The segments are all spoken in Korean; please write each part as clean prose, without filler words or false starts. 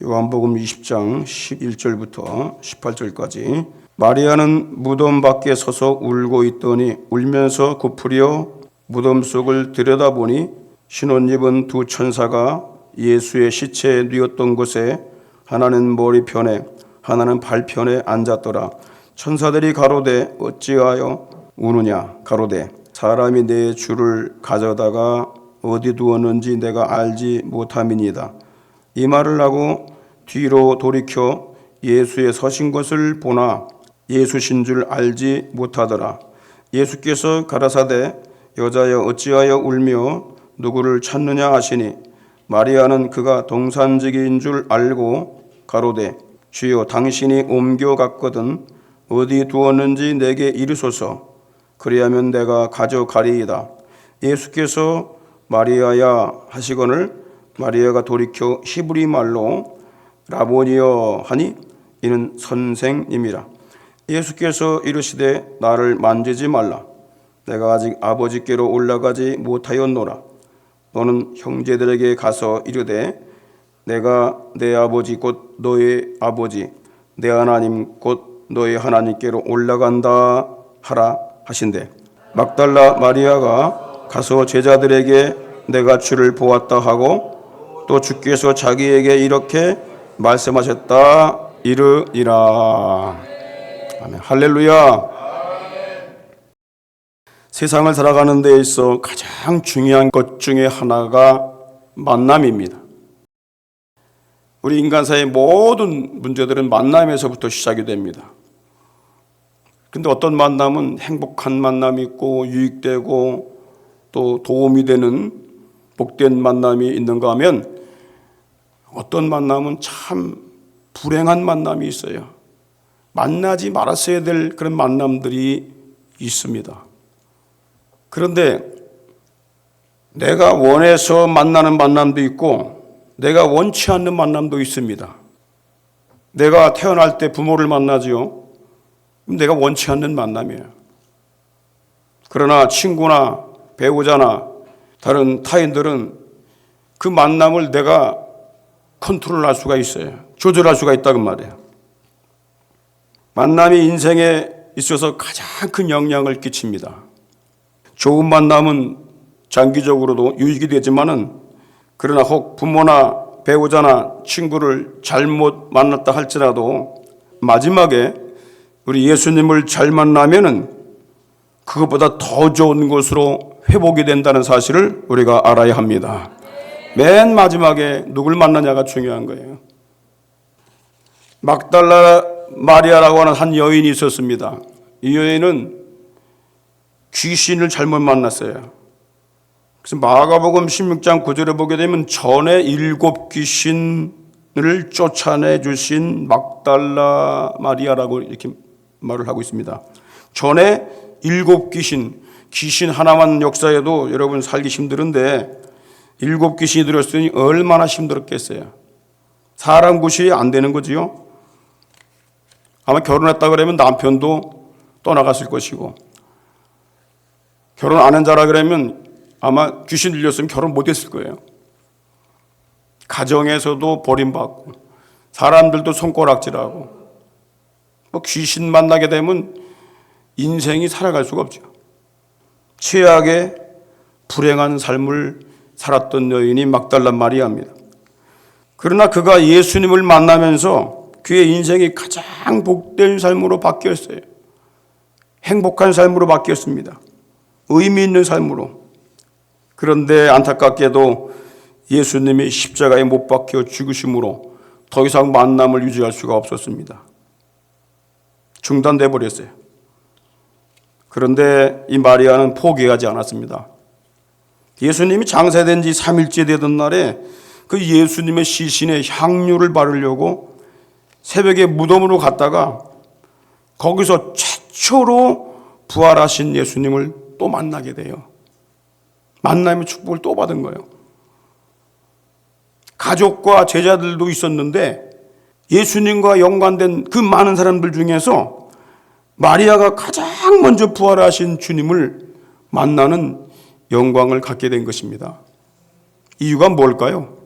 요한복음 20장 11절부터 18절까지 마리아는 무덤 밖에 서서 울고 있더니 울면서 고프려 무덤 속을 들여다보니 신옷 입은 두 천사가 예수의 시체에 뉘었던 곳에 하나는 머리편에 하나는 발편에 앉았더라. 천사들이 가로되 어찌하여 우느냐 가로되 사람이 내 주를 가져다가 어디 두었는지 내가 알지 못함이니이다. 이 말을 하고 뒤로 돌이켜 예수의 서신 것을 보나 예수신 줄 알지 못하더라. 예수께서 가라사대 여자여 어찌하여 울며 누구를 찾느냐 하시니 마리아는 그가 동산지기인 줄 알고 가로되 주여 당신이 옮겨갔거든 어디 두었는지 내게 이르소서 그리하면 내가 가져가리이다. 예수께서 마리아야 하시거늘 마리아가 돌이켜 히브리 말로 라보니여 하니 이는 선생님이라. 예수께서 이르시되 나를 만지지 말라. 내가 아직 아버지께로 올라가지 못하였노라. 너는 형제들에게 가서 이르되 내가 내 아버지 곧 너의 아버지 내 하나님 곧 너의 하나님께로 올라간다 하라 하신대. 막달라 마리아가 가서 제자들에게 내가 주를 보았다 하고 또 주께서 자기에게 이렇게 말씀하셨다 이르니라. 아멘. 할렐루야. 세상을 살아가는 데 있어 가장 중요한 것 중에 하나가 만남입니다. 우리 인간사의 모든 문제들은 만남에서부터 시작이 됩니다. 근데 어떤 만남은 행복한 만남이 있고 유익되고 또 도움이 되는 복된 만남이 있는가 하면 어떤 만남은 참 불행한 만남이 있어요. 만나지 말았어야 될 그런 만남들이 있습니다. 그런데 내가 원해서 만나는 만남도 있고 내가 원치 않는 만남도 있습니다. 내가 태어날 때 부모를 만나지요. 내가 원치 않는 만남이에요. 그러나 친구나 배우자나 다른 타인들은 그 만남을 내가 컨트롤할 수가 있어요. 조절할 수가 있다고 말이에요. 만남이 인생에 있어서 가장 큰 영향을 끼칩니다. 좋은 만남은 장기적으로도 유익이 되지만은 그러나 혹 부모나 배우자나 친구를 잘못 만났다 할지라도 마지막에 우리 예수님을 잘 만나면은 그것보다 더 좋은 것으로 회복이 된다는 사실을 우리가 알아야 합니다. 맨 마지막에 누굴 만나냐가 중요한 거예요. 막달라 마리아라고 하는 한 여인이 있었습니다. 이 여인은 귀신을 잘못 만났어요. 그래서 마가복음 16장 9절에 보게 되면 전에 7 귀신을 쫓아내 주신 막달라 마리아라고 이렇게 말을 하고 있습니다. 전에 7 귀신 하나만 역사에도 여러분 살기 힘들은데 7 귀신이 들었으니 얼마나 힘들었겠어요. 사람 구실이 안 되는 거지요. 아마 결혼했다 그러면 남편도 떠나갔을 것이고 결혼 안 한 자라 그러면 아마 귀신 들렸으면 결혼 못했을 거예요. 가정에서도 버림받고 사람들도 손가락질하고 뭐 귀신 만나게 되면 인생이 살아갈 수가 없죠. 최악의 불행한 삶을 살았던 여인이 막달라 마리아입니다. 그러나 그가 예수님을 만나면서 그의 인생이 가장 복된 삶으로 바뀌었어요. 행복한 삶으로 바뀌었습니다. 의미 있는 삶으로. 그런데 안타깝게도 예수님이 십자가에 못 박혀 죽으심으로 더 이상 만남을 유지할 수가 없었습니다. 중단돼 버렸어요. 그런데 이 마리아는 포기하지 않았습니다. 예수님이 장사된 지 3일째 되던 날에 그 예수님의 시신에 향유를 바르려고 새벽에 무덤으로 갔다가 거기서 최초로 부활하신 예수님을 또 만나게 돼요. 만남의 축복을 또 받은 거예요. 가족과 제자들도 있었는데 예수님과 연관된 그 많은 사람들 중에서 마리아가 가장 먼저 부활하신 주님을 만나는 영광을 갖게 된 것입니다. 이유가 뭘까요?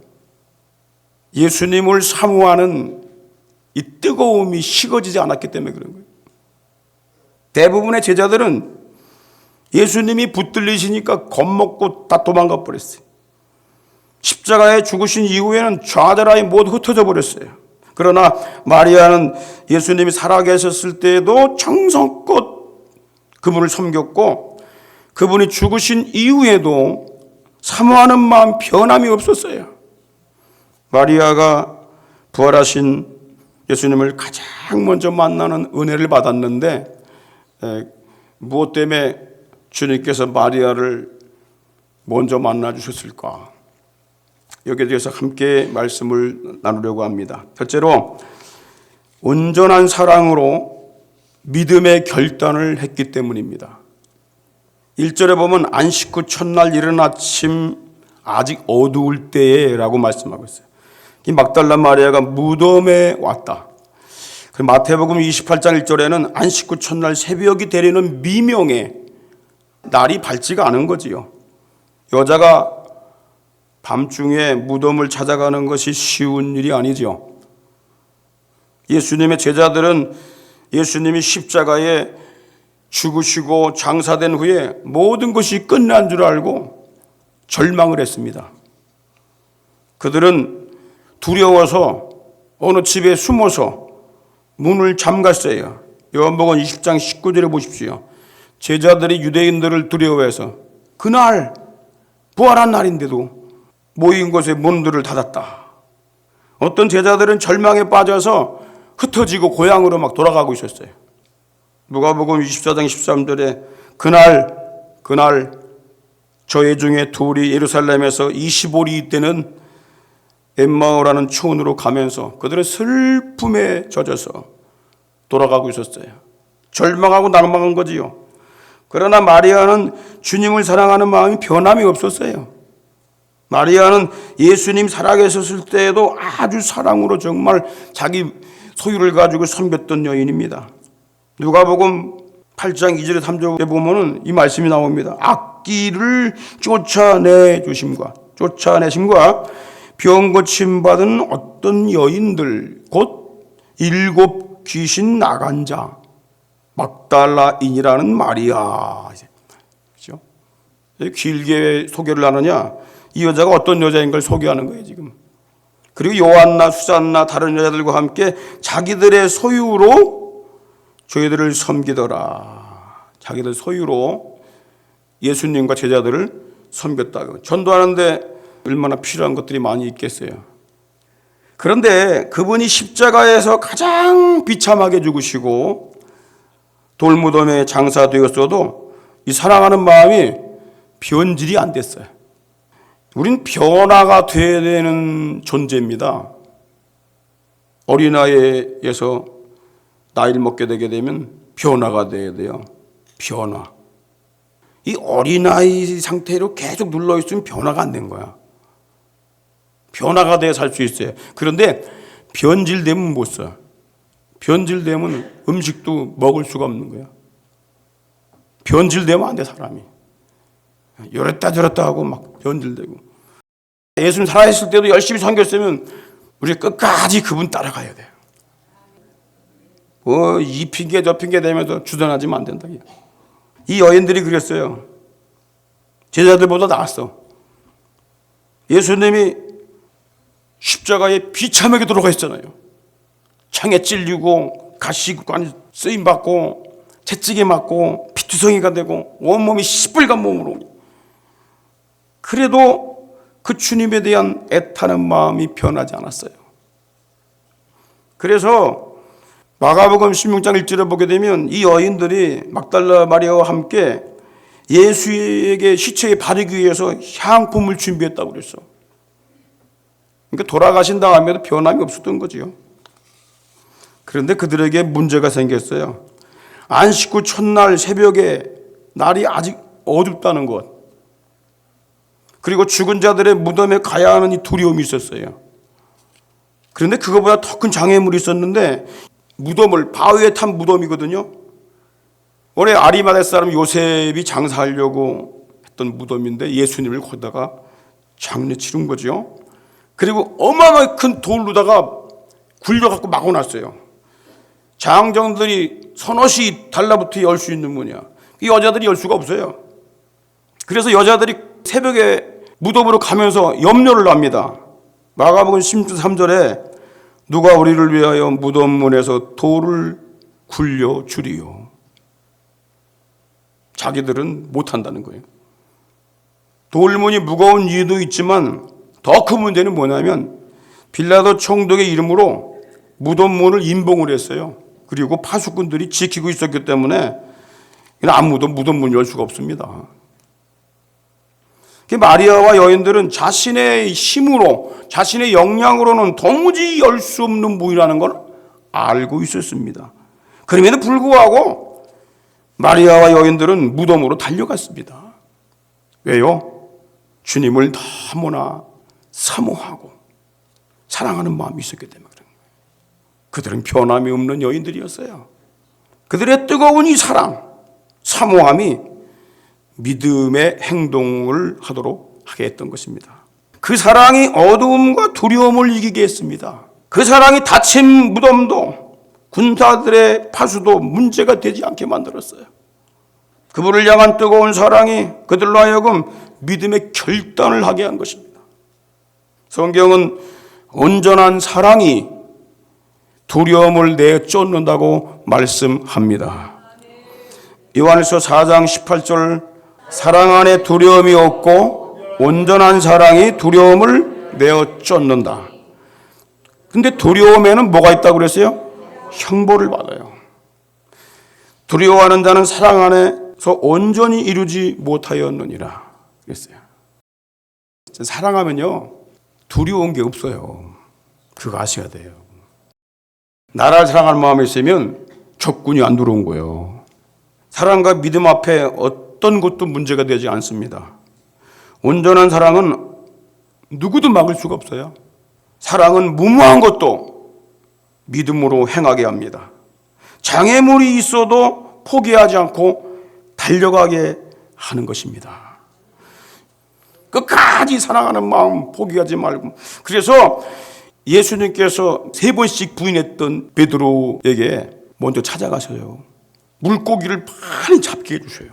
예수님을 사모하는 이 뜨거움이 식어지지 않았기 때문에 그런 거예요. 대부분의 제자들은 예수님이 붙들리시니까 겁먹고 다 도망가 버렸어요. 십자가에 죽으신 이후에는 좌절하여 모두 흩어져 버렸어요. 그러나 마리아는 예수님이 살아계셨을 때에도 정성껏 그분을 섬겼고, 그분이 죽으신 이후에도 사모하는 마음 변함이 없었어요. 마리아가 부활하신 예수님을 가장 먼저 만나는 은혜를 받았는데, 무엇 때문에 주님께서 마리아를 먼저 만나 주셨을까? 여기에 대해서 함께 말씀을 나누려고 합니다. 첫째로, 온전한 사랑으로 믿음의 결단을 했기 때문입니다. 1절에 보면 안식 후 첫날 이른 아침 아직 어두울 때에 라고 말씀하고 있어요. 이 막달라 마리아가 무덤에 왔다. 마태복음 28장 1절에는 안식 후 첫날 새벽이 되려는 미명에 날이 밝지가 않은 거지요. 여자가 밤중에 무덤을 찾아가는 것이 쉬운 일이 아니죠. 예수님의 제자들은 예수님이 십자가에 죽으시고 장사된 후에 모든 것이 끝난 줄 알고 절망을 했습니다. 그들은 두려워서 어느 집에 숨어서 문을 잠갔어요. 요한복음 20장 19절에 보십시오. 제자들이 유대인들을 두려워해서 그날 부활한 날인데도 모인 곳에 문들을 닫았다. 어떤 제자들은 절망에 빠져서 흩어지고 고향으로 막 돌아가고 있었어요. 누가복음 24장 13절에 그날 저희 중에 둘이 예루살렘에서 25리 때는 엠마오라는 촌으로 가면서 그들의 슬픔에 젖어서 돌아가고 있었어요. 절망하고 낭망한 거지요. 그러나 마리아는 주님을 사랑하는 마음이 변함이 없었어요. 마리아는 예수님 살아계셨을 때에도 아주 사랑으로 정말 자기 소유를 가지고 섬겼던 여인입니다. 누가복음 8장 2절에 3절에 보면은 이 말씀이 나옵니다. 악기를 쫓아내심과 병 고침 받은 어떤 여인들 곧 7 귀신 나간 자 막달라인이라는 마리아. 그렇죠? 길게 소개를 하느냐? 이 여자가 어떤 여자인 걸 소개하는 거예요, 지금. 그리고 요한나, 수잔나, 다른 여자들과 함께 자기들의 소유로 저희들을 섬기더라. 자기들 소유로 예수님과 제자들을 섬겼다고. 전도하는데 얼마나 필요한 것들이 많이 있겠어요. 그런데 그분이 십자가에서 가장 비참하게 죽으시고 돌무덤에 장사되었어도 이 사랑하는 마음이 변질이 안 됐어요. 우린 변화가 돼야 되는 존재입니다. 어린아이에서 나이를 먹게 되게 되면 변화가 돼야 돼요. 변화. 이 어린아이 상태로 계속 눌러있으면 변화가 안 된 거야. 변화가 돼야 살 수 있어요. 그런데 변질되면 못 사. 변질되면 음식도 먹을 수가 없는 거야. 변질되면 안 돼, 사람이. 이랬다 저랬다 하고 막 변질되고. 예수님 살아있을 때도 열심히 섬겼으면 우리 끝까지 그분 따라가야 돼요. 이 핑계 저 핑계 대면서 주저하지면 안 된다. 이 여인들이 그랬어요. 제자들보다 나았어. 예수님이 십자가에 비참하게 돌아가 있잖아요. 창에 찔리고 가시관 쓰임받고 채찍에 맞고 피투성이가 되고 온몸이 시뻘건 몸으로. 그래도 그 주님에 대한 애타는 마음이 변하지 않았어요. 그래서 마가복음 16장 1절에 보게 되면 이 여인들이 막달라 마리아와 함께 예수에게 시체에 바르기 위해서 향품을 준비했다고 그랬어. 그러니까 돌아가신 다음에도 변함이 없었던 거지요. 그런데 그들에게 문제가 생겼어요. 안식 후 첫날 새벽에 날이 아직 어둡다는 것. 그리고 죽은 자들의 무덤에 가야 하는 이 두려움이 있었어요. 그런데 그거보다 더 큰 장애물이 있었는데 무덤을 바위에 탄 무덤이거든요. 원래 아리마대 사람 요셉이 장사하려고 했던 무덤인데 예수님을 거기다가 장례 치른 거죠. 그리고 어마어마하게 큰 돌로다가 굴려갖고 막아놨어요. 장정들이 서너시 달라붙어 열 수 있는 문이야. 여자들이 열 수가 없어요. 그래서 여자들이 새벽에 무덤으로 가면서 염려를 합니다. 마가복음 13절에 누가 우리를 위하여 무덤 문에서 돌을 굴려 주리요. 자기들은 못한다는 거예요. 돌문이 무거운 이유도 있지만 더 큰 문제는 뭐냐면 빌라도 총독의 이름으로 무덤 문을 임봉을 했어요. 그리고 파수꾼들이 지키고 있었기 때문에 아무도 무덤 문을 열 수가 없습니다. 마리아와 여인들은 자신의 힘으로, 자신의 역량으로는 도무지 열 수 없는 문이라는 걸 알고 있었습니다. 그럼에도 불구하고 마리아와 여인들은 무덤으로 달려갔습니다. 왜요? 주님을 너무나 사모하고 사랑하는 마음이 있었기 때문에 그런 거예요. 그들은 변함이 없는 여인들이었어요. 그들의 뜨거운 이 사랑, 사모함이 믿음의 행동을 하도록 하게 했던 것입니다. 그 사랑이 어두움과 두려움을 이기게 했습니다. 그 사랑이 닫힌 무덤도 군사들의 파수도 문제가 되지 않게 만들었어요. 그분을 향한 뜨거운 사랑이 그들로 하여금 믿음의 결단을 하게 한 것입니다. 성경은 온전한 사랑이 두려움을 내쫓는다고 말씀합니다. 요한일서 4장 18절 사랑 안에 두려움이 없고 온전한 사랑이 두려움을 내쫓는다. 근데 두려움에는 뭐가 있다고 그랬어요? 형벌을 받아요. 두려워하는 자는 사랑 안에서 온전히 이루지 못하였느니라 그랬어요. 사랑하면요 두려운 게 없어요. 그거 아셔야 돼요. 나라를 사랑하는 마음이 있으면 적군이 안 들어온 거예요. 사랑과 믿음 앞에 어떤 것도 문제가 되지 않습니다. 온전한 사랑은 누구도 막을 수가 없어요. 사랑은 무모한 것도 믿음으로 행하게 합니다. 장애물이 있어도 포기하지 않고 달려가게 하는 것입니다. 끝까지 사랑하는 마음 포기하지 말고. 그래서 예수님께서 3번씩 부인했던 베드로에게 먼저 찾아가셔요. 물고기를 많이 잡게 해주셔요.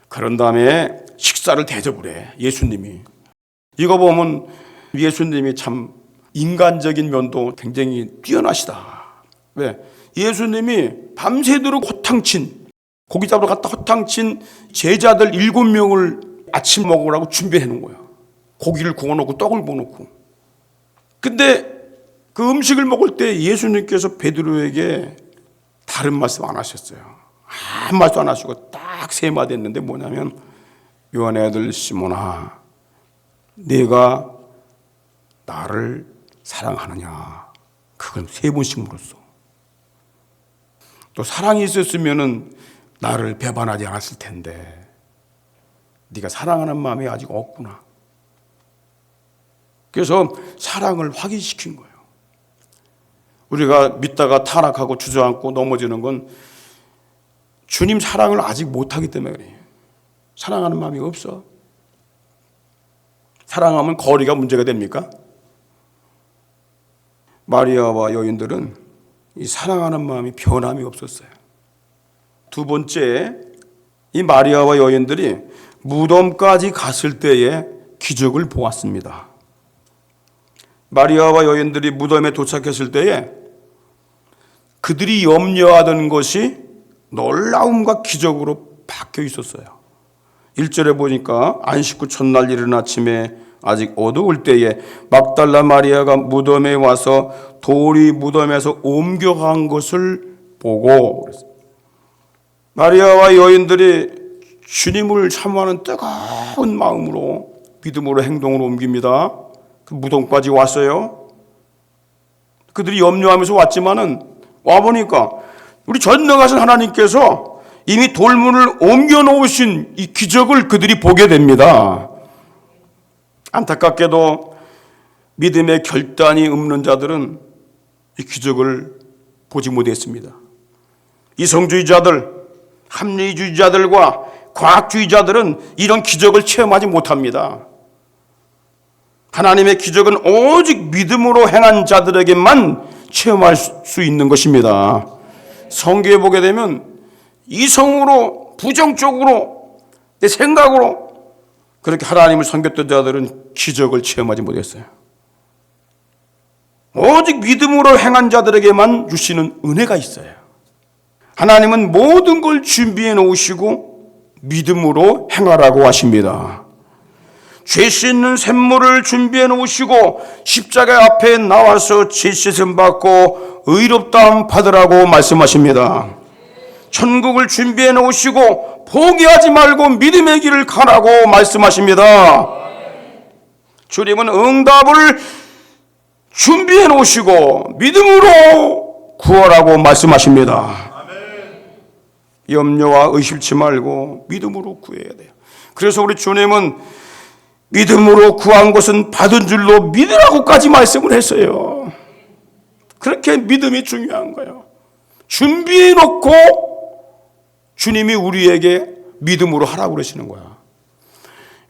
그런 다음에 식사를 대접을 해. 예수님이. 이거 보면 예수님이 참 인간적인 면도 굉장히 뛰어나시다. 왜? 예수님이 밤새도록 호탕친, 고기 잡으러 갔다 호탕친 제자들 7명을 아침 먹으라고 준비해 놓은 거야. 고기를 구워놓고 떡을 구워놓고. 근데 그 음식을 먹을 때 예수님께서 베드로에게 다른 말씀 안 하셨어요. 아무 말도 안 하시고 딱 3마디 했는데 뭐냐면 요한의 아들 시몬아 네가 나를 사랑하느냐. 그걸 3번씩 물었어. 또 사랑이 있었으면은 나를 배반하지 않았을 텐데 네가 사랑하는 마음이 아직 없구나. 그래서 사랑을 확인시킨 거예요. 우리가 믿다가 타락하고 주저앉고 넘어지는 건 주님 사랑을 아직 못하기 때문에 그래요. 사랑하는 마음이 없어. 사랑하면 거리가 문제가 됩니까? 마리아와 여인들은 이 사랑하는 마음이 변함이 없었어요. 두 번째, 이 마리아와 여인들이 무덤까지 갔을 때의 기적을 보았습니다. 마리아와 여인들이 무덤에 도착했을 때에 그들이 염려하던 것이 놀라움과 기적으로 바뀌어 있었어요. 1절에 보니까 안식 후 첫날 이른 아침에 아직 어두울 때에 막달라 마리아가 무덤에 와서 돌이 무덤에서 옮겨간 것을 보고 그랬어요. 마리아와 여인들이 주님을 사모하는 뜨거운 마음으로 믿음으로 행동으로 옮깁니다. 그 무덤까지 왔어요. 그들이 염려하면서 왔지만은 와보니까 우리 전능하신 하나님께서 이미 돌문을 옮겨 놓으신 이 기적을 그들이 보게 됩니다. 안타깝게도 믿음의 결단이 없는 자들은 이 기적을 보지 못했습니다. 이성주의자들, 합리주의자들과 과학주의자들은 이런 기적을 체험하지 못합니다. 하나님의 기적은 오직 믿음으로 행한 자들에게만 체험할 수 있는 것입니다. 성경에 보게 되면 이성으로, 부정적으로, 내 생각으로 그렇게 하나님을 섬겼던 자들은 기적을 체험하지 못했어요. 오직 믿음으로 행한 자들에게만 주시는 은혜가 있어요. 하나님은 모든 걸 준비해 놓으시고 믿음으로 행하라고 하십니다. 죄 씻는 샘물을 준비해 놓으시고 십자가 앞에 나와서 죄 씻음 받고 의롭다함 받으라고 말씀하십니다. 천국을 준비해 놓으시고 포기하지 말고 믿음의 길을 가라고 말씀하십니다. 주님은 응답을 준비해 놓으시고 믿음으로 구하라고 말씀하십니다. 염려와 의심치 말고 믿음으로 구해야 돼요. 그래서 우리 주님은 믿음으로 구한 것은 받은 줄로 믿으라고까지 말씀을 했어요. 그렇게 믿음이 중요한 거예요. 준비해 놓고 주님이 우리에게 믿음으로 하라고 그러시는 거야.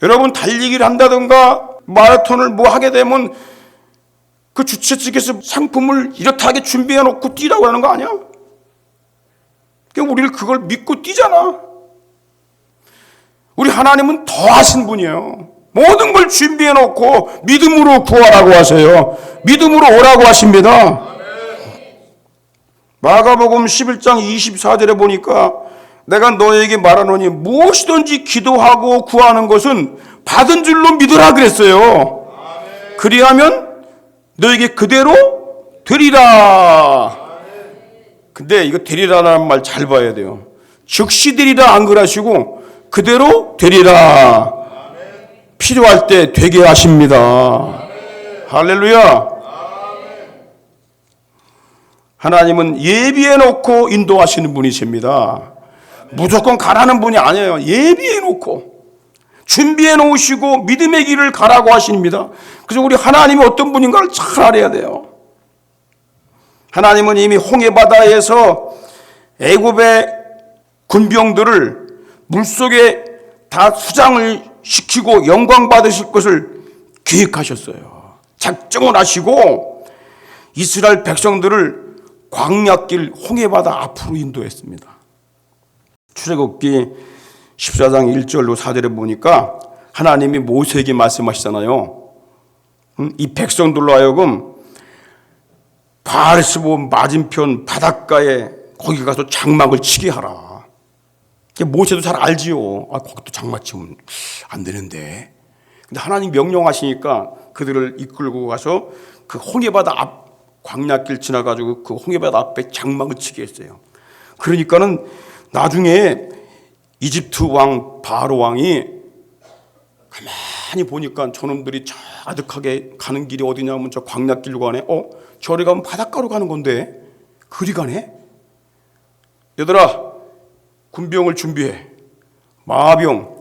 여러분 달리기를 한다든가 마라톤을 뭐 하게 되면 그 주최 측에서 상품을 이렇게 하게 준비해 놓고 뛰라고 하는 거 아니야? 그러니까 우리를 그걸 믿고 뛰잖아. 우리 하나님은 더 하신 분이에요. 모든 걸 준비해 놓고 믿음으로 구하라고 하세요. 믿음으로 오라고 하십니다. 마가복음 11장 24절에 보니까 내가 너에게 말하노니 무엇이든지 기도하고 구하는 것은 받은 줄로 믿으라 그랬어요. 그리하면 너에게 그대로 되리라. 근데 이거 되리라라는 말 잘 봐야 돼요. 즉시 되리라 안 그러시고 그대로 되리라. 필요할 때 되게 하십니다. 할렐루야. 하나님은 예비해 놓고 인도하시는 분이십니다. 무조건 가라는 분이 아니에요. 예비해 놓고 준비해 놓으시고 믿음의 길을 가라고 하십니다. 그래서 우리 하나님이 어떤 분인가를 잘 알아야 돼요. 하나님은 이미 홍해바다에서 애굽의 군병들을 물속에 다 수장을 시키고 영광 받으실 것을 계획하셨어요. 작정을 하시고 이스라엘 백성들을 광야길 홍해바다 앞으로 인도했습니다. 출애굽기 14장 1절로 4절에 보니까 하나님이 모세에게 말씀하시잖아요. 이 백성들로 하여금 바알스본 맞은편 바닷가에 거기 가서 장막을 치게 하라. 모세도 잘 알지요. 거기도 장막 치면 안 되는데. 근데 하나님 명령하시니까 그들을 이끌고 가서 그 홍해바다 앞 광야길 지나가지고 그 홍해바다 앞에 장막을 치게 했어요. 그러니까는 나중에 이집트 왕 바로 왕이 가만히 보니까 저놈들이 저 아득하게 가는 길이 어디냐면 저 광야길로 가네. 저리 가면 바닷가로 가는 건데 그리 가네. 얘들아 군병을 준비해. 마병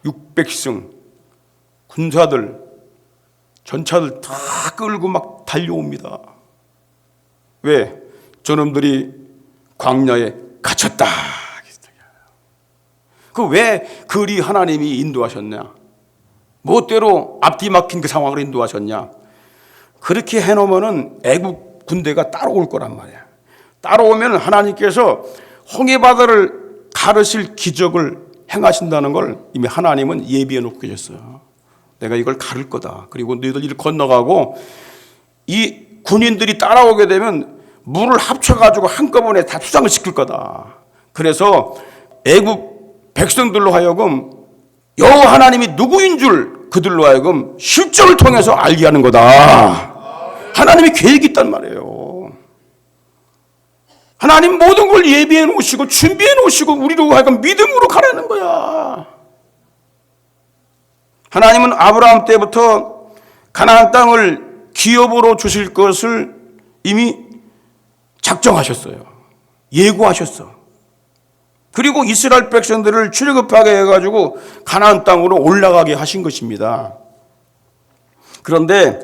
600승 군사들 전차들 다 끌고 막 달려옵니다. 왜? 저놈들이 광야에 갇혔다. 그 왜 그리 하나님이 인도하셨냐? 무엇대로 앞뒤 막힌 그 상황을 인도하셨냐? 그렇게 해놓으면은 애국 군대가 따라올 거란 말이야. 따라오면 하나님께서 홍해바다를 가르실 기적을 행하신다는 걸 이미 하나님은 예비해 놓고 계셨어요. 내가 이걸 가를 거다. 그리고 너희들 이를 건너가고 이 군인들이 따라오게 되면 물을 합쳐가지고 한꺼번에 다 수장을 시킬 거다. 그래서 애국 백성들로 하여금 여호와 하나님이 누구인 줄 그들로 하여금 실전을 통해서 알게 하는 거다. 하나님이 계획이 있단 말이에요. 하나님 모든 걸 예비해 놓으시고 준비해 놓으시고 우리로 하여금 믿음으로 가라는 거야. 하나님은 아브라함 때부터 가나안 땅을 기업으로 주실 것을 이미 작정하셨어요. 예고하셨어. 그리고 이스라엘 백성들을 출애굽하게 해가지고 가나안 땅으로 올라가게 하신 것입니다. 그런데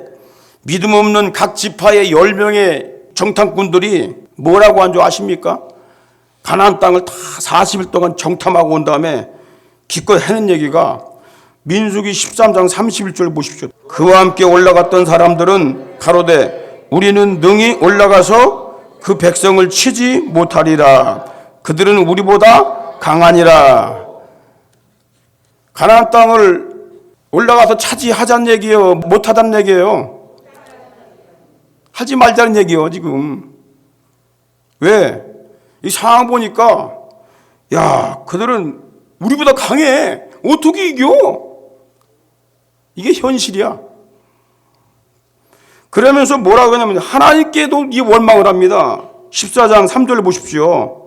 믿음 없는 각 지파의 10명의 정탐꾼들이 뭐라고 한 줄 아십니까? 가나안 땅을 다 40일 동안 정탐하고 온 다음에 기껏 하는 얘기가 민수기 13장 31절 보십시오. 그와 함께 올라갔던 사람들은 가로되 우리는 능히 올라가서 그 백성을 치지 못하리라. 그들은 우리보다 강하니라. 가나안 땅을 올라가서 차지하자는 얘기예요? 못하다는 얘기예요? 하지 말자는 얘기예요 지금. 왜? 이 상황 보니까 야, 그들은 우리보다 강해. 어떻게 이겨? 이게 현실이야. 그러면서 뭐라고 하냐면 하나님께도 이 원망을 합니다. 14장 3절 보십시오.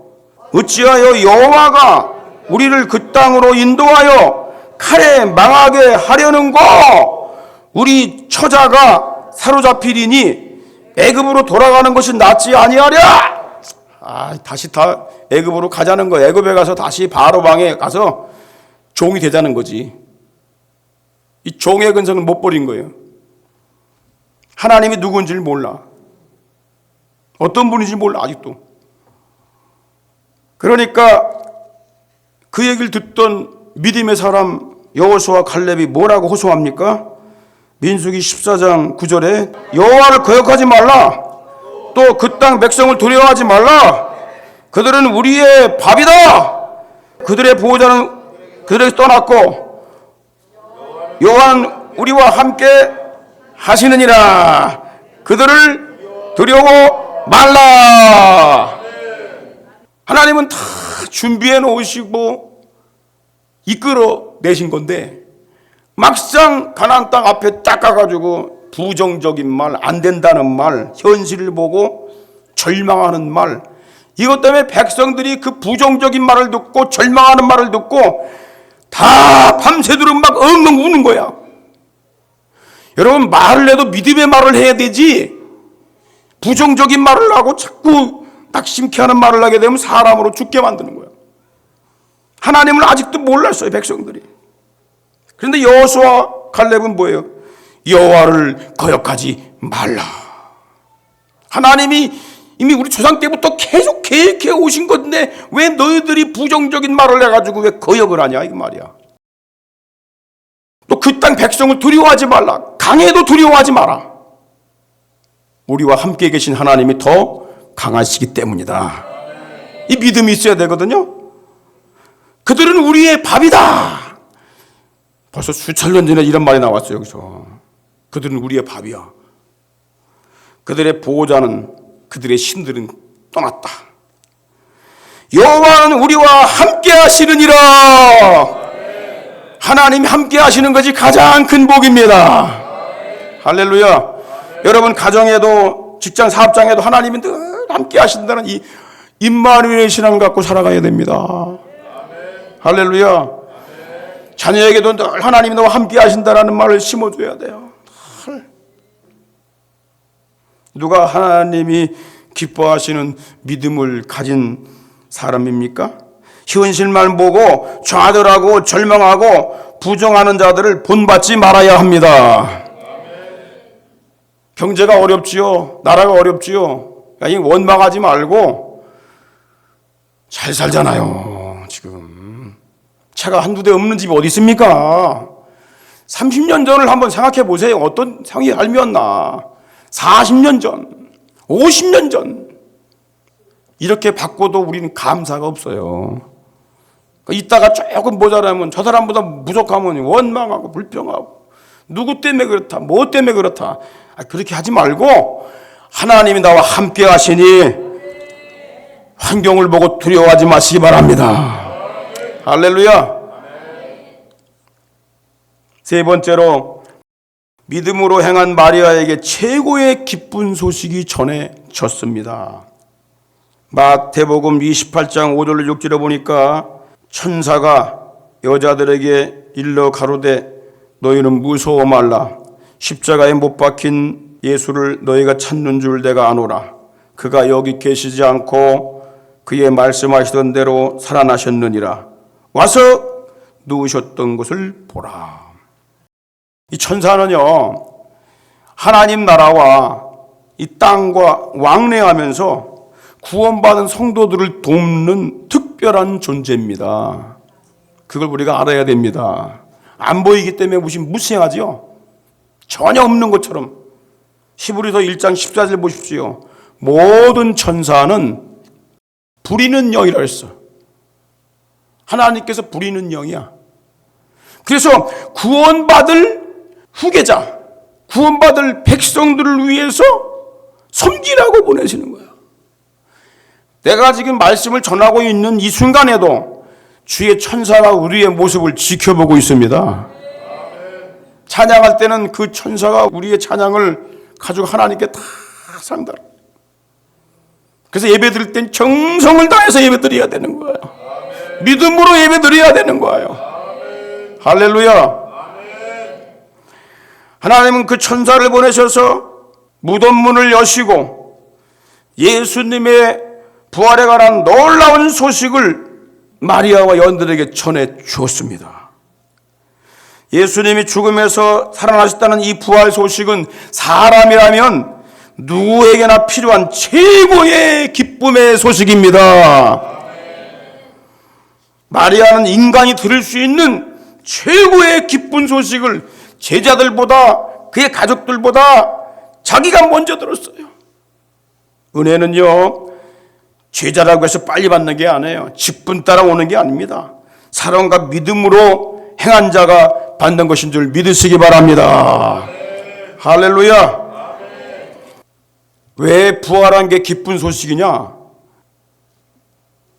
어찌하여 여호와가 우리를 그 땅으로 인도하여 칼에 망하게 하려는고 우리 처자가 사로잡히리니 애굽으로 돌아가는 것이 낫지 아니하랴. 다시 다 애굽으로 가자는 거예요. 애굽에 가서 다시 바로 방에 가서 종이 되자는 거지. 이 종의 근성을 못 버린 거예요. 하나님이 누군지를 몰라. 어떤 분인지 몰라 아직도. 그러니까 그 얘기를 듣던 믿음의 사람 여호수아 갈렙이 뭐라고 호소합니까? 민수기 14장 9절에 여호와를 거역하지 말라. 또 그 땅 백성을 두려워하지 말라. 그들은 우리의 밥이다. 그들의 보호자는 그들에게 떠났고 여호와는 우리와 함께 하시느니라. 그들을 두려워 말라. 하나님은 다 준비해 놓으시고 이끌어 내신 건데 막상 가나안 땅 앞에 딱 가가지고 부정적인 말, 안 된다는 말, 현실을 보고 절망하는 말, 이것 때문에 백성들이 그 부정적인 말을 듣고 절망하는 말을 듣고 다 밤새도록 막 엉엉 우는 거야. 여러분, 말을 해도 믿음의 말을 해야 되지 부정적인 말을 하고 자꾸 낙심케 하는 말을 하게 되면 사람으로 죽게 만드는 거야. 하나님을 아직도 몰랐어요 백성들이. 그런데 여호수아 갈렙은 뭐예요? 여호와를 거역하지 말라. 하나님이 이미 우리 조상 때부터 계속 계획해 오신 건데 왜 너희들이 부정적인 말을 해가지고 왜 거역을 하냐 이 말이야. 또 그 땅 백성을 두려워하지 말라. 강해도 두려워하지 마라. 우리와 함께 계신 하나님이 더 강하시기 때문이다. 이 믿음이 있어야 되거든요. 그들은 우리의 밥이다. 벌써 수천 년 전에 이런 말이 나왔어요. 여기서 그들은 우리의 밥이야. 그들의 보호자는 그들의 신들은 떠났다. 여호와는 우리와 함께 하시느니라. 하나님이 함께 하시는 것이 가장 큰 복입니다. 할렐루야. 여러분 가정에도 직장 사업장에도 하나님이 늘 함께 하신다는 이 임마누엘의 신앙을 갖고 살아가야 됩니다. 할렐루야. 자녀에게도 늘 하나님이 너와 함께 하신다는 말을 심어줘야 돼요. 누가 하나님이 기뻐하시는 믿음을 가진 사람입니까? 현실만 보고 좌절하고 절망하고 부정하는 자들을 본받지 말아야 합니다. 경제가 어렵지요. 나라가 어렵지요. 원망하지 말고 잘 살잖아요. 지금 차가 한두 대 없는 집이 어디 있습니까? 30년 전을 한번 생각해 보세요. 어떤 상황이 삶이었나. 40년 전, 50년 전 이렇게 바꿔도 우리는 감사가 없어요. 이따가 조금 모자라면 저 사람보다 부족하면 원망하고 불평하고 누구 때문에 그렇다, 뭐 때문에 그렇다. 그렇게 하지 말고 하나님이 나와 함께 하시니 환경을 보고 두려워하지 마시기 바랍니다. 할렐루야. 세 번째로 믿음으로 행한 마리아에게 최고의 기쁜 소식이 전해졌습니다. 마태복음 28장 5절 6절에 보니까 천사가 여자들에게 일러 가로되 너희는 무서워 말라. 십자가에 못 박힌 예수를 너희가 찾는 줄 내가 아노라. 그가 여기 계시지 않고 그의 말씀하시던 대로 살아나셨느니라. 와서 누우셨던 것을 보라. 이 천사는요, 하나님 나라와 이 땅과 왕래하면서 구원받은 성도들을 돕는 특별한 존재입니다. 그걸 우리가 알아야 됩니다. 안 보이기 때문에 무시하지요. 전혀 없는 것처럼. 히브리서 1장 14절 보십시오. 모든 천사는 부리는 영이라 했어. 하나님께서 부리는 영이야. 그래서 구원받을 후계자, 구원받을 백성들을 위해서 섬기라고 보내시는 거야. 내가 지금 말씀을 전하고 있는 이 순간에도 주의 천사가 우리의 모습을 지켜보고 있습니다. 찬양할 때는 그 천사가 우리의 찬양을 가지고 하나님께 다 상달합니다. 그래서 예배 드릴 땐 정성을 다해서 예배 드려야 되는 거예요. 믿음으로 예배 드려야 되는 거예요. 할렐루야. 하나님은 그 천사를 보내셔서 무덤 문을 여시고 예수님의 부활에 관한 놀라운 소식을 마리아와 여인들에게 전해 주었습니다. 예수님이 죽음에서 살아나셨다는 이 부활 소식은 사람이라면 누구에게나 필요한 최고의 기쁨의 소식입니다. 마리아는 인간이 들을 수 있는 최고의 기쁜 소식을 제자들보다 그의 가족들보다 자기가 먼저 들었어요. 은혜는요, 제자라고 해서 빨리 받는 게 아니에요. 직분 따라 오는 게 아닙니다. 사랑과 믿음으로 행한 자가 받는 것인 줄 믿으시기 바랍니다. 할렐루야. 왜 부활한 게 기쁜 소식이냐?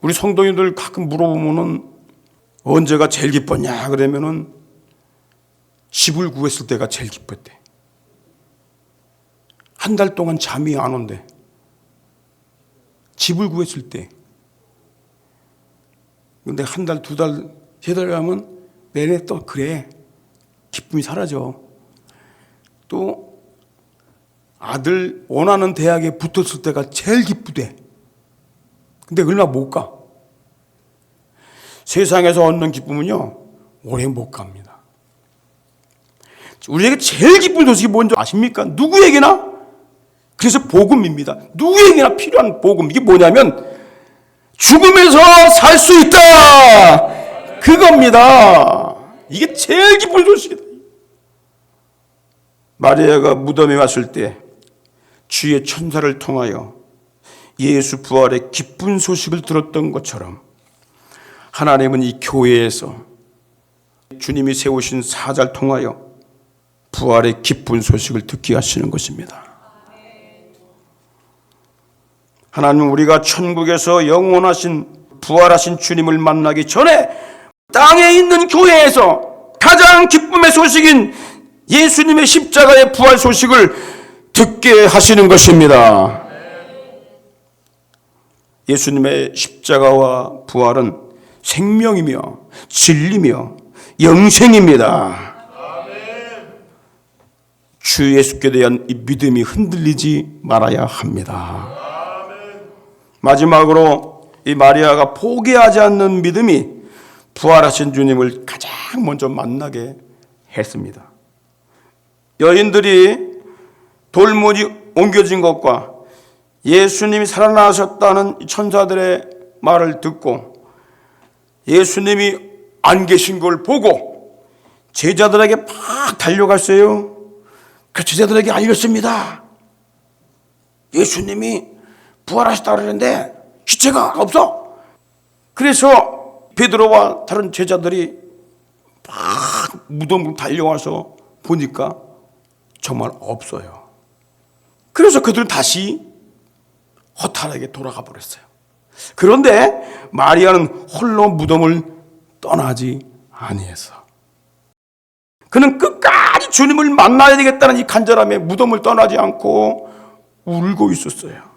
우리 성도님들 가끔 물어보면은 언제가 제일 기뻤냐 그러면은 집을 구했을 때가 제일 기뻤대. 한 달 동안 잠이 안 온대. 집을 구했을 때. 근데 한 달, 두 달, 세 달 가면 내내 또 그래. 기쁨이 사라져. 또 아들 원하는 대학에 붙었을 때가 제일 기쁘대. 근데 얼마 못 가. 세상에서 얻는 기쁨은요, 오래 못 갑니다. 우리에게 제일 기쁜 소식이 뭔지 아십니까? 누구에게나? 그래서 복음입니다. 누구에게나 필요한 복음. 이게 뭐냐면 죽음에서 살 수 있다. 그겁니다. 이게 제일 기쁜 소식이다. 마리아가 무덤에 왔을 때 주의 천사를 통하여 예수 부활의 기쁜 소식을 들었던 것처럼 하나님은 이 교회에서 주님이 세우신 사자를 통하여 부활의 기쁜 소식을 듣게 하시는 것입니다. 하나님은 우리가 천국에서 영원하신 부활하신 주님을 만나기 전에 땅에 있는 교회에서 가장 기쁨의 소식인 예수님의 십자가의 부활 소식을 듣게 하시는 것입니다. 예수님의 십자가와 부활은 생명이며 진리며 영생입니다. 주 예수께 대한 이 믿음이 흔들리지 말아야 합니다. 마지막으로 이 마리아가 포기하지 않는 믿음이 부활하신 주님을 가장 먼저 만나게 했습니다. 여인들이 돌문이 옮겨진 것과 예수님이 살아나셨다는 천사들의 말을 듣고 예수님이 안 계신 걸 보고 제자들에게 막 달려갔어요. 그 제자들에게 알렸습니다. 예수님이 부활하셨다 그러는데 시체가 없어. 그래서 베드로와 다른 제자들이 막 무덤으로 달려와서 보니까 정말 없어요. 그래서 그들은 다시 허탈하게 돌아가 버렸어요. 그런데 마리아는 홀로 무덤을 떠나지 아니했어. 그는 끝까지 주님을 만나야 되겠다는 이 간절함에 무덤을 떠나지 않고 울고 있었어요.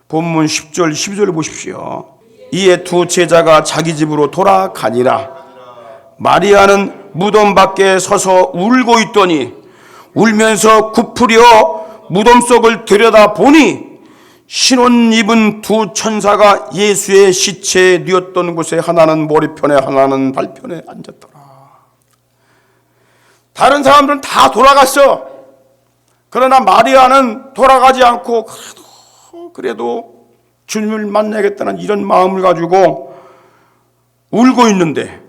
본문 10절 12절을 보십시오. 이에 두 제자가 자기 집으로 돌아가니라. 마리아는 무덤 밖에 서서 울고 있더니 울면서 굽으려 무덤 속을 들여다보니 신옷 입은 두 천사가 예수의 시체에 뉘었던 곳에 하나는 머리편에 하나는 발편에 앉았더라. 다른 사람들은 다 돌아갔어. 그러나 마리아는 돌아가지 않고 그래도 주님을 만나야겠다는 이런 마음을 가지고 울고 있는데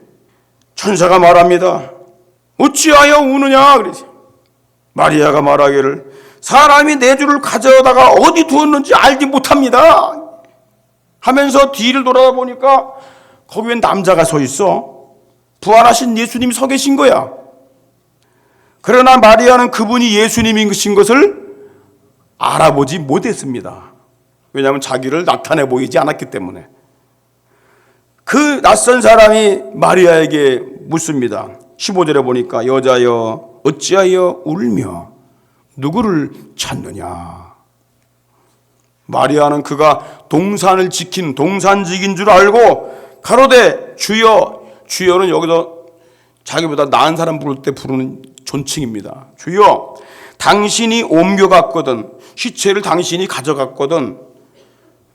천사가 말합니다. 어찌하여 우느냐 그러지. 마리아가 말하기를 사람이 내 주를 가져다가 어디 두었는지 알지 못합니다 하면서 뒤를 돌아보니까 거기 웬 남자가 서 있어. 부활하신 예수님이 서 계신 거야. 그러나 마리아는 그분이 예수님이신 것을 알아보지 못했습니다. 왜냐하면 자기를 나타내 보이지 않았기 때문에. 그 낯선 사람이 마리아에게 묻습니다. 15절에 보니까 여자여 어찌하여 울며 누구를 찾느냐. 마리아는 그가 동산을 지킨 동산직인 줄 알고 가로되 주여. 주여는 여기서 자기보다 나은 사람 부를 때 부르는 존칭입니다. 주여 당신이 옮겨갔거든 시체를 당신이 가져갔거든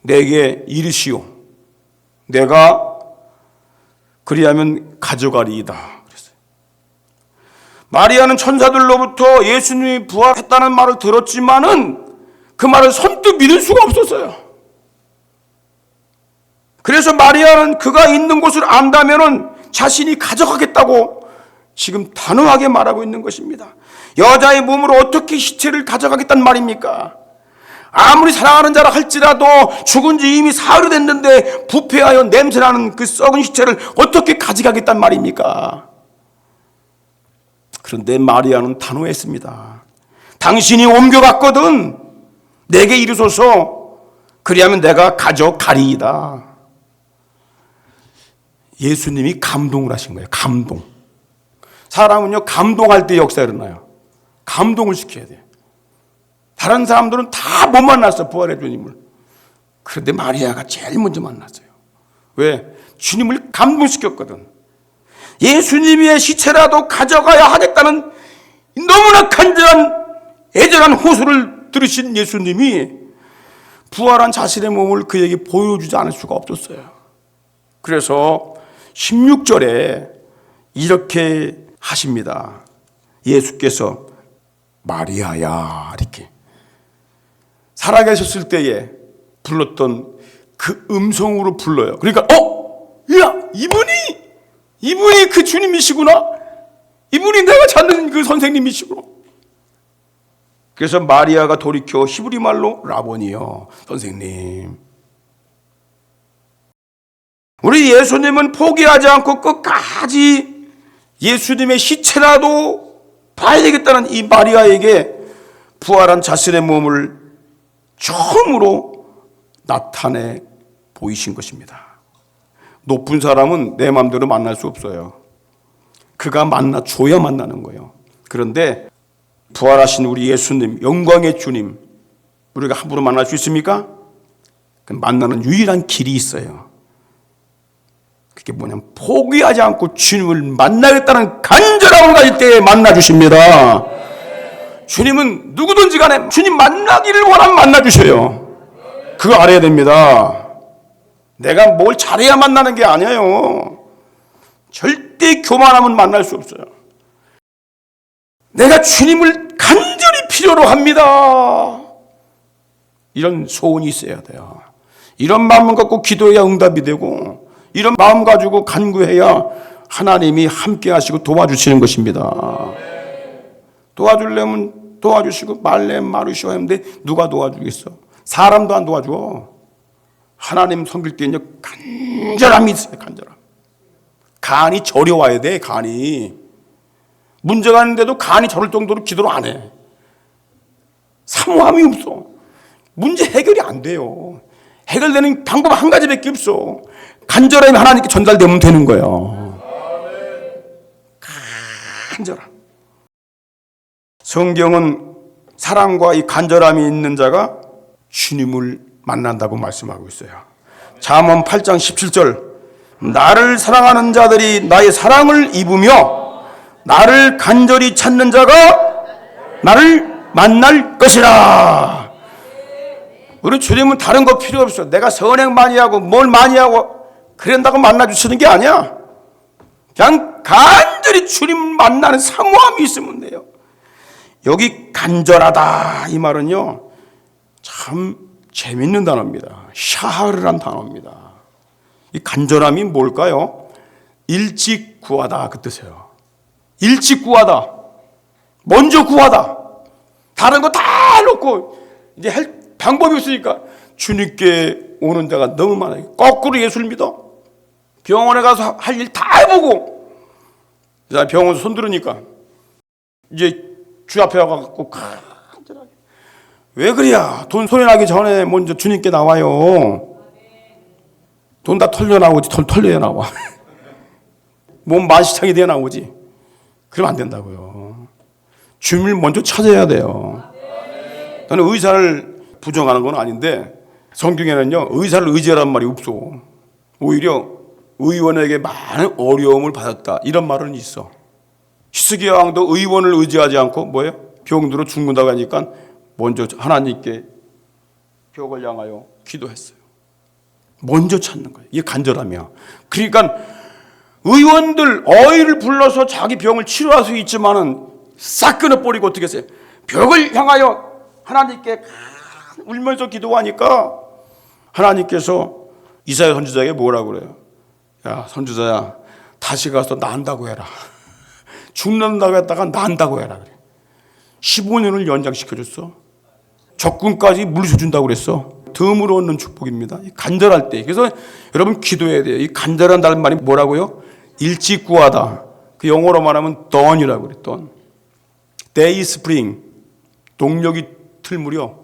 내게 이르시오. 내가 그리하면 가져가리이다 그랬어요. 마리아는 천사들로부터 예수님이 부활했다는 말을 들었지만은 그 말을 선뜻 믿을 수가 없었어요. 그래서 마리아는 그가 있는 곳을 안다면은 자신이 가져가겠다고 지금 단호하게 말하고 있는 것입니다. 여자의 몸으로 어떻게 시체를 가져가겠다는 말입니까? 아무리 사랑하는 자라 할지라도 죽은 지 이미 사흘이 됐는데 부패하여 냄새나는 그 썩은 시체를 어떻게 가져가겠다는 말입니까? 그런데 마리아는 단호했습니다. 당신이 옮겨갔거든 내게 이르소서 그리하면 내가 가져가리이다. 예수님이 감동을 하신 거예요. 감동. 사람은요 감동할 때 역사가 일어나요. 감동을 시켜야 돼요. 다른 사람들은 다 못 만났어 부활의 주님을. 그런데 마리아가 제일 먼저 만났어요. 왜? 주님을 감동시켰거든. 예수님의 시체라도 가져가야 하겠다는 너무나 간절한 애절한 호소를 들으신 예수님이 부활한 자신의 몸을 그에게 보여주지 않을 수가 없었어요. 그래서 16절에 이렇게 하십니다. 예수께서 마리아야 이렇게 살아계셨을 때에 불렀던 그 음성으로 불러요. 그러니까 야 이분이 그 주님이시구나. 이분이 내가 찾는 그 선생님이시구나. 그래서 마리아가 돌이켜 히브리 말로 라보니요 선생님. 우리 예수님은 포기하지 않고 끝까지 예수님의 시체라도 봐야 되겠다는 이 마리아에게 부활한 자신의 몸을 처음으로 나타내 보이신 것입니다. 높은 사람은 내 마음대로 만날 수 없어요. 그가 만나줘야 만나는 거예요. 그런데 부활하신 우리 예수님, 영광의 주님, 우리가 함부로 만날 수 있습니까? 만나는 유일한 길이 있어요. 그게 뭐냐면 포기하지 않고 주님을 만나겠다는 간절함을 가질 때에 만나주십니다. 주님은 누구든지 간에 주님 만나기를 원하면 만나주셔요. 그거 알아야 됩니다. 내가 뭘 잘해야 만나는 게 아니에요. 절대 교만하면 만날 수 없어요. 내가 주님을 간절히 필요로 합니다. 이런 소원이 있어야 돼요. 이런 마음을 갖고 기도해야 응답이 되고 이런 마음 가지고 간구해야 하나님이 함께 하시고 도와주시는 것입니다. 도와주려면 도와주시고 말래 마르시오 하는데 누가 도와주겠어? 사람도 안 도와줘. 하나님 섬길 때는요 간절함이 있어요. 간절함. 간이 저려와야 돼. 간이 문제가 있는데도 간이 저럴 정도로 기도를 안 해. 사모함이 없어. 문제 해결이 안 돼요. 해결되는 방법 한 가지밖에 없어. 간절함이 하나님께 전달되면 되는 거예요. 간절함. 성경은 사랑과 이 간절함이 있는 자가 주님을 만난다고 말씀하고 있어요. 잠언 8장 17절 나를 사랑하는 자들이 나의 사랑을 입으며 나를 간절히 찾는 자가 나를 만날 것이라. 우리 주님은 다른 거 필요 없어. 내가 선행 많이 하고 뭘 많이 하고 그런다고 만나주시는 게 아니야. 그냥 간절히 주님 만나는 사모함이 있으면 돼요. 여기 간절하다 이 말은요 참 재밌는 단어입니다. 샤하르란 단어입니다. 이 간절함이 뭘까요? 일찍 구하다 그 뜻이에요. 일찍 구하다. 먼저 구하다. 다른 거 다 놓고 이제 할 방법이 없으니까 주님께 오는 자가 너무 많아요. 거꾸로 예수를 믿어. 병원에 가서 할 일 다 해보고 병원에서 손 들으니까 이제 주 앞에 와갖고 간절하게 왜 그래야? 돈 손에 나기 전에 먼저 주님께 나와요. 돈 다 털려 나오지. 털려 나와. 몸 만시창이 되어 나오지. 그러면 안 된다고요. 주님을 먼저 찾아야 돼요. 저는 의사를 부정하는 건 아닌데 성경에는요 의사를 의지하라는 말이 없어. 오히려 의원에게 많은 어려움을 받았다 이런 말은 있어. 히스기야 왕도 의원을 의지하지 않고 뭐예요? 병들어 죽는다고 하니까 먼저 하나님께 벽을 향하여 기도했어요. 먼저 찾는 거예요. 이게 간절함이야. 그러니까 의원들 어의를 불러서 자기 병을 치료할 수 있지만은 싹 끊어버리고 어떻게 했어요? 벽을 향하여 하나님께 울면서 기도하니까 하나님께서 이사야 선지자에게 뭐라고 그래요? 야 선지자야 다시 가서 난다고 해라. 죽는다고 했다가 난다고 해라 그래. 15년을 연장시켜줬어. 적군까지 물리쳐준다고 그랬어. 덤으로 얻는 축복입니다. 간절할 때. 그래서 여러분 기도해야 돼요. 이 간절한다는 말이 뭐라고요? 일찍 구하다. 그 영어로 말하면 dawn이라고 그래. dawn. day spring. 동력이 틀무려.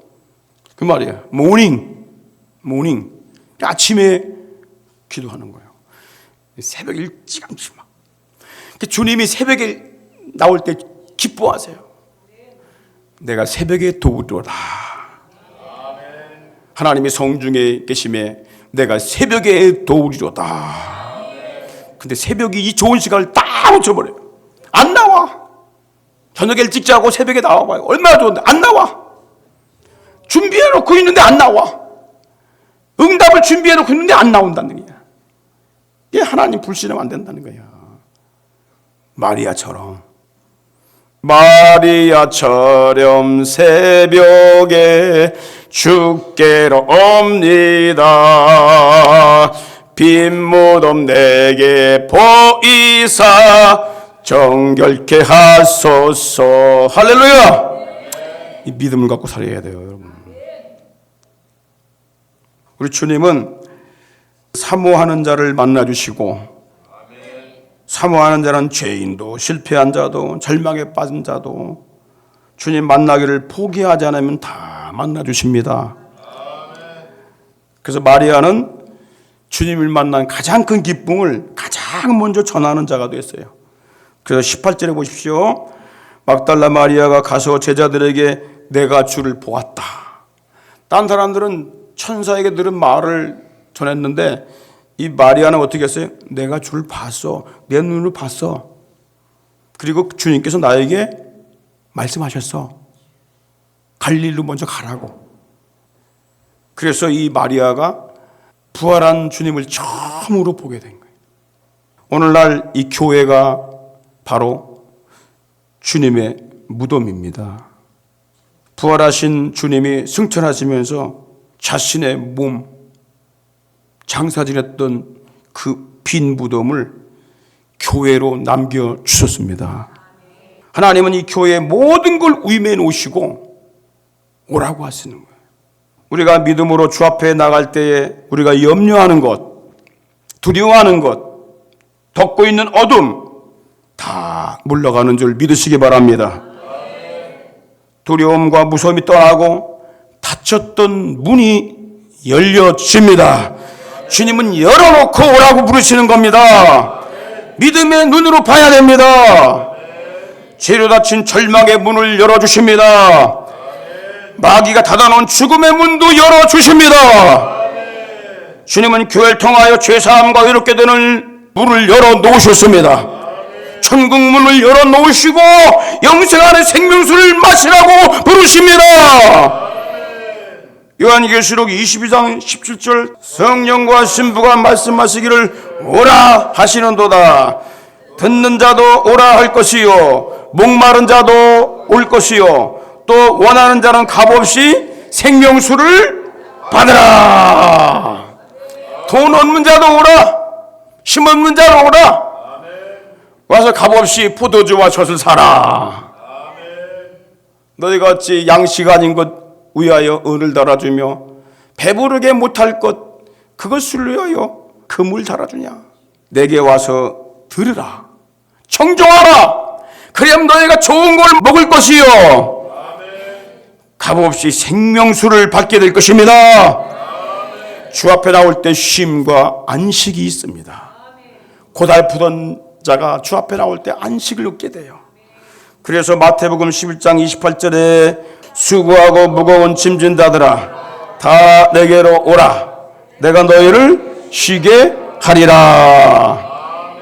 그 말이에요. morning. 아침에 기도하는 거예요. 새벽 일찌감치 막. 주님이 새벽에 나올 때 기뻐하세요. 내가 새벽에 도우리로다. 하나님이 성중에 계심에 내가 새벽에 도우리로다. 근데 새벽이 이 좋은 시간을 딱 놓쳐버려요. 안 나와. 저녁에 일찍 자고 새벽에 나와봐요. 얼마나 좋은데 안 나와. 준비해놓고 있는데 안 나와. 응답을 준비해놓고 있는데 안 나온다는 거야. 이게 하나님 불신하면 안 된다는 거야. 마리아처럼 새벽에 주께로 옵니다. 빈 무덤 내게 보이사 정결케 하소서. 할렐루야. 이 믿음을 갖고 살아야 돼요, 여러분. 우리 주님은 사모하는 자를 만나주시고, 사모하는 자는 죄인도 실패한 자도 절망에 빠진 자도 주님 만나기를 포기하지 않으면 다 만나주십니다. 그래서 마리아는 주님을 만난 가장 큰 기쁨을 가장 먼저 전하는 자가 됐어요. 그래서 18절에 보십시오. 막달라 마리아가 가서 제자들에게 내가 주를 보았다. 딴 사람들은 천사에게 들은 말을 전했는데 이 마리아는 어떻게 했어요? 내가 주를 봤어. 내 눈으로 봤어. 그리고 주님께서 나에게 말씀하셨어. 갈릴리로 먼저 가라고. 그래서 이 마리아가 부활한 주님을 처음으로 보게 된 거예요. 오늘날 이 교회가 바로 주님의 무덤입니다. 부활하신 주님이 승천하시면서 자신의 몸, 장사 지냈던 그 빈 무덤을 교회로 남겨주셨습니다. 하나님은 이 교회의 모든 걸 위임해 놓으시고 오라고 하시는 거예요. 우리가 믿음으로 주 앞에 나갈 때에 우리가 염려하는 것, 두려워하는 것, 덮고 있는 어둠 다 물러가는 줄 믿으시기 바랍니다. 두려움과 무서움이 떠나고 닫혔던 문이 열려집니다. 주님은 열어놓고 오라고 부르시는 겁니다. 믿음의 눈으로 봐야 됩니다. 죄로 닫힌 절망의 문을 열어주십니다. 마귀가 닫아놓은 죽음의 문도 열어주십니다. 주님은 교회를 통하여 죄사함과 의롭게 되는 문을 열어놓으셨습니다. 천국 문을 열어놓으시고 영생하는 생명수를 마시라고 부르십니다. 요한계시록 22장 17절 성령과 신부가 말씀하시기를 오라 하시는도다. 듣는 자도 오라 할 것이요 목마른 자도 올 것이요 또 원하는 자는 값없이 생명수를 받으라. 돈 없는 자도 오라. 힘 없는 자도 오라. 와서 값없이 포도주와 젖을 사라. 너희가 어찌 양식 아닌 것 위하여 은을 달아주며 배부르게 못할 것 그것을 위하여 금을 달아주냐. 내게 와서 들으라. 청종하라. 그럼 너희가 좋은 걸 먹을 것이요 값없이 생명수를 받게 될 것입니다. 주 앞에 나올 때 쉼과 안식이 있습니다. 고달프던 자가 주 앞에 나올 때 안식을 얻게 돼요. 그래서 마태복음 11장 28절에 수고하고 무거운 짐진 자들아 다 내게로 오라. 내가 너희를 쉬게 하리라.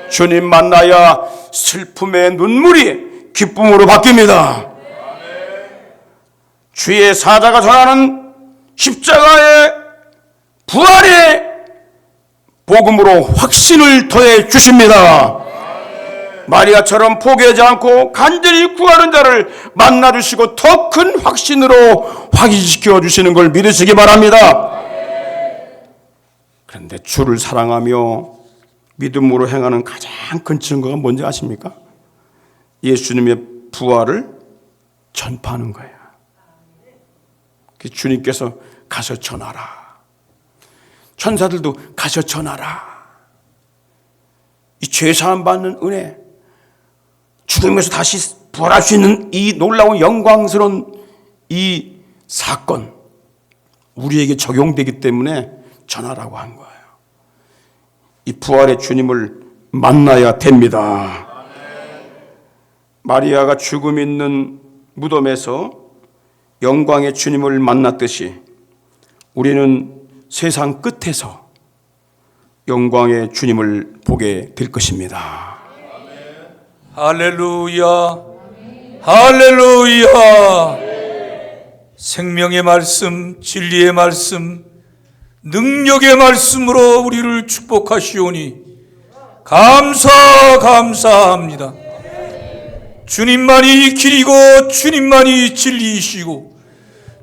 주님 만나야 슬픔의 눈물이 기쁨으로 바뀝니다. 주의 사자가 전하는 십자가의 부활의 복음으로 확신을 더해 주십니다. 마리아처럼 포기하지 않고 간절히 구하는 자를 만나주시고 더 큰 확신으로 확인시켜 주시는 걸 믿으시기 바랍니다. 그런데 주를 사랑하며 믿음으로 행하는 가장 큰 증거가 뭔지 아십니까? 예수님의 부활을 전파하는 거예요. 주님께서 가서 전하라. 천사들도 가서 전하라. 이 죄사함 받는 은혜, 죽음에서 다시 부활할 수 있는 이 놀라운 영광스러운 이 사건, 우리에게 적용되기 때문에 전하라고 한 거예요. 이 부활의 주님을 만나야 됩니다. 마리아가 죽음 있는 무덤에서 영광의 주님을 만났듯이 우리는 세상 끝에서 영광의 주님을 보게 될 것입니다. 할렐루야, 할렐루야. 생명의 말씀, 진리의 말씀, 능력의 말씀으로 우리를 축복하시오니 감사합니다. 주님만이 길이고 주님만이 진리이시고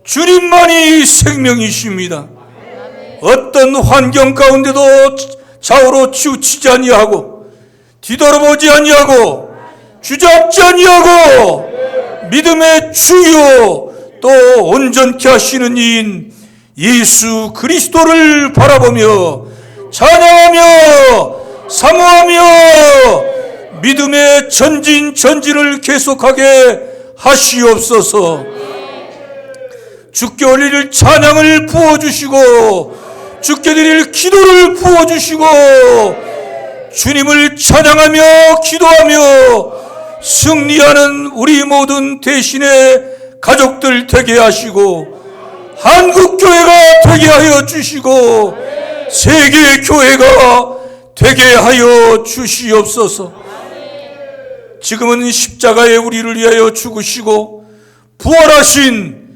주님만이 생명이십니다. 어떤 환경 가운데도 좌우로 치우치지 아니하고 뒤돌아보지 아니하고 주저앉지 아니하고 믿음의 주요 또 온전케 하시는 이인 예수 그리스도를 바라보며 찬양하며 사모하며 믿음의 전진을 계속하게 하시옵소서. 주께 올릴 찬양을 부어주시고 주께 드릴 기도를 부어주시고 주님을 찬양하며 기도하며 승리하는 우리 모든 대신의 가족들 되게 하시고 한국교회가 되게 하여 주시고 세계교회가 되게 하여 주시옵소서. 지금은 십자가에 우리를 위하여 죽으시고 부활하신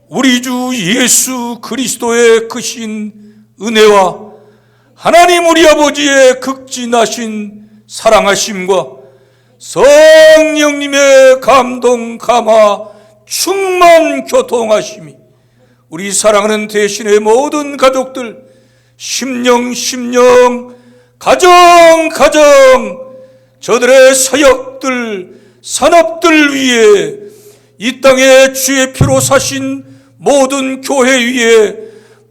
우리 주 예수 그리스도의 크신 은혜와 하나님 우리 아버지의 극진하신 사랑하심과 성령님의 감동 감화 충만 교통하심이 우리 사랑하는 대신의 모든 가족들 심령 가정 저들의 사역들 산업들 위에 이 땅에 주의 피로 사신 모든 교회 위에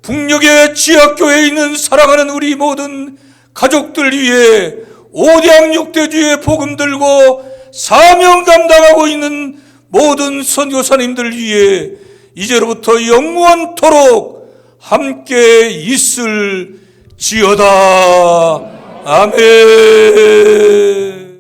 북녘의 지하교회에 있는 사랑하는 우리 모든 가족들 위에 오량육대주의 복음 들고 사명 감당하고 있는 모든 선교사님들 위에 이제로부터 영원토록 함께 있을지어다. 아멘.